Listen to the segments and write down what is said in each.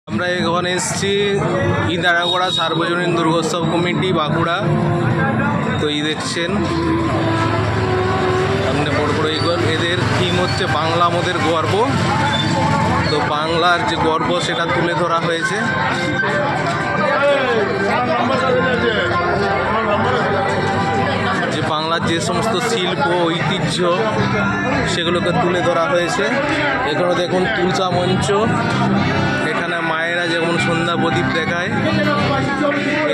আমরা এখানে এসেছি ইন্দারাগড়া সার্বজনীন দুর্গোৎসব কমিটি বাঁকুড়া। তো এই দেখছেন সামনে বড় বড় এগোর, এদের থিম হচ্ছে বাংলা আমাদের গর্ব। তো বাংলার যে গর্ব সেটা তুলে ধরা হয়েছে। যে বাংলার যে সমস্ত শিল্প ঐতিহ্য সেগুলোকে তুলে ধরা হয়েছে। এখানে দেখুন তুলসা মঞ্চ, এখানে মায়েরা যেমন সন্ধ্যা প্রদীপ দেখায়,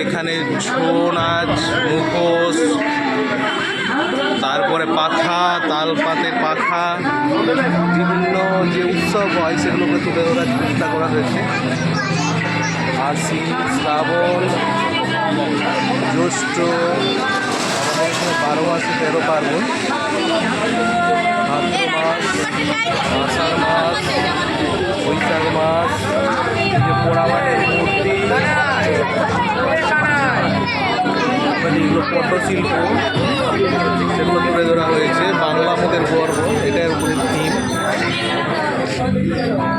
এখানে ছৌ নাচ, মুখোশ, তারপরে পাখা, তালপাতের পাখা, বিভিন্ন যে উৎসব হয় সেগুলোকে তুলে ধরার চেষ্টা করা হয়েছে। আশ্বিন, শ্রাবণ, জ্যৈষ্ঠ, আমাদের এখানে 12 মাসে 13 পার্বণ, ভাদ্র মাস, আষাঢ় মাস, বৈশাখ মাস, যে পোড়ামাটির মূর্তি, এগুলো পটশিল্প, সেগুলো তুলে ধরা হয়েছে। বাংলা আমাদের গর্ব, এটার উপরে থিম।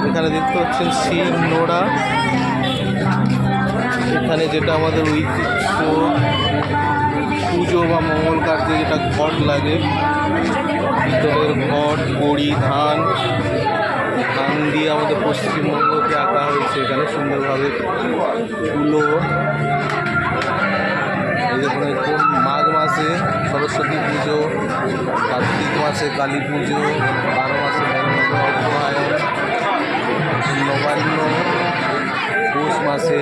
এখানে দেখতে পাচ্ছেন শিল নোড়া, এখানে যেটা আমাদের ঐতিহ্য পুজো বা মঙ্গল কার্যে যেটা ঘট লাগে, পিতলের ঘট, কড়ি, ধান দিয়ে আমাদের পশ্চিমবঙ্গকে আঁকা হয়েছে এখানে সুন্দরভাবে। তুলো, দেখুন মাঘ মাসে সরস্বতী পুজো, কার্তিক মাসে কালী পুজো, 12 মাসে অগ্রহায়ণ, নবান্ন, পৌষ মাসে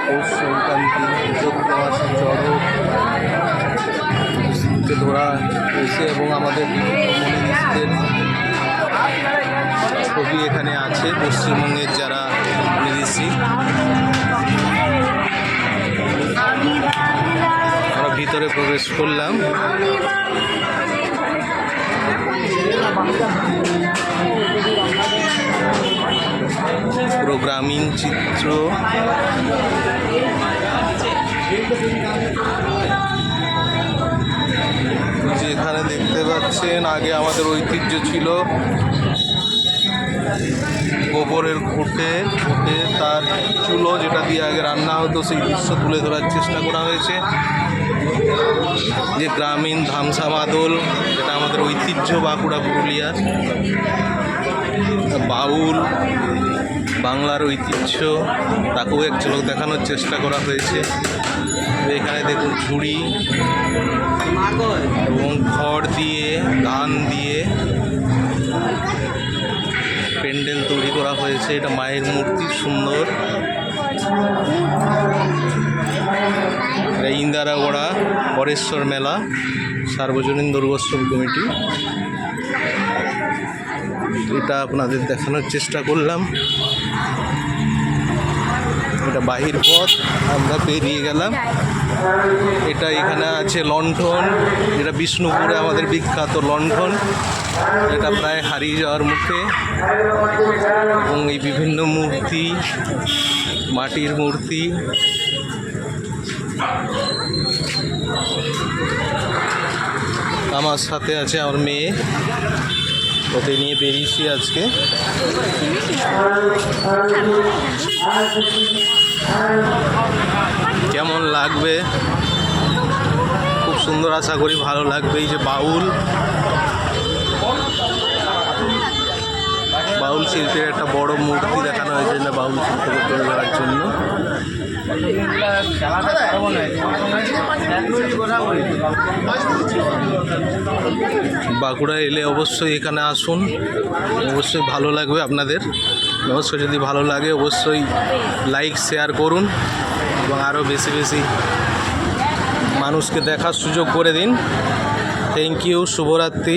পৌষ সংক্রান্তি, চৈত্র মাসে চড়ক ধরা হয়েছে। এবং আমাদের মনীষীদের ছবি এখানে আছে, পশ্চিমবঙ্গের যারা মনীষী। আমরা ভিতরে প্রবেশ করলাম। পুরো গ্রামীণ চিত্র, যেখানে দেখতে পাচ্ছেন আগে আমাদের ঐতিহ্য ছিল গোবরের ঘুঁটে তার চুলো, যেটা দিয়ে আগে রান্না হতো, সেই দৃশ্য তুলে ধরার চেষ্টা করা হয়েছে। যে গ্রামীণ ধামসা মাদল, যেটা আমাদের ঐতিহ্য বাঁকুড়া পুরুলিয়ার। বাউল, বাংলার ঐতিহ্য, তাকেও এক ঝলক দেখানোর চেষ্টা করা হয়েছে। এখানে দেখুন ঝুড়ি এবং খড় দিয়ে, ধান দিয়ে প্যান্ডেল তৈরি করা হয়েছে। এটা মায়ের মূর্তি, সুন্দর। ইন্দারাগড়া পরেশ্বর মেলা সার্বজনীন দুর্গোৎসব কমিটি, এটা আপনাদের দেখানোর চেষ্টা করলাম। এটা বাহির পথ, আমরা পেরিয়ে গেলাম। এটা এখানে আছে লণ্ঠন, যেটা বিষ্ণুপুরে আমাদের বিখ্যাত লণ্ঠন, এটা প্রায় হারিয়ে যাওয়ার মুখে। এবং এই বিভিন্ন মূর্তি, মাটির মূর্তি। আমার সাথে আছে আমার মেয়ে, ওকে নিয়ে বেরিয়েছি আজকে। কেমন লাগবে খুব সুন্দর, আশা করি ভালো লাগবে। এই যে বাউল শিল্পের একটা বড় মূর্তি দেখানো হয়েছে, না বাউল শিল্পকে তুলে ধরার জন্য। বাঁকুড়া এলে অবশ্যই এখানে আসুন, অবশ্যই ভালো লাগবে আপনাদের। অবশ্যই যদি ভালো লাগে অবশ্যই লাইক শেয়ার করুন এবং আরও বেশি বেশি মানুষকে দেখার সুযোগ করে দিন। থ্যাংক ইউ, শুভরাত্রি।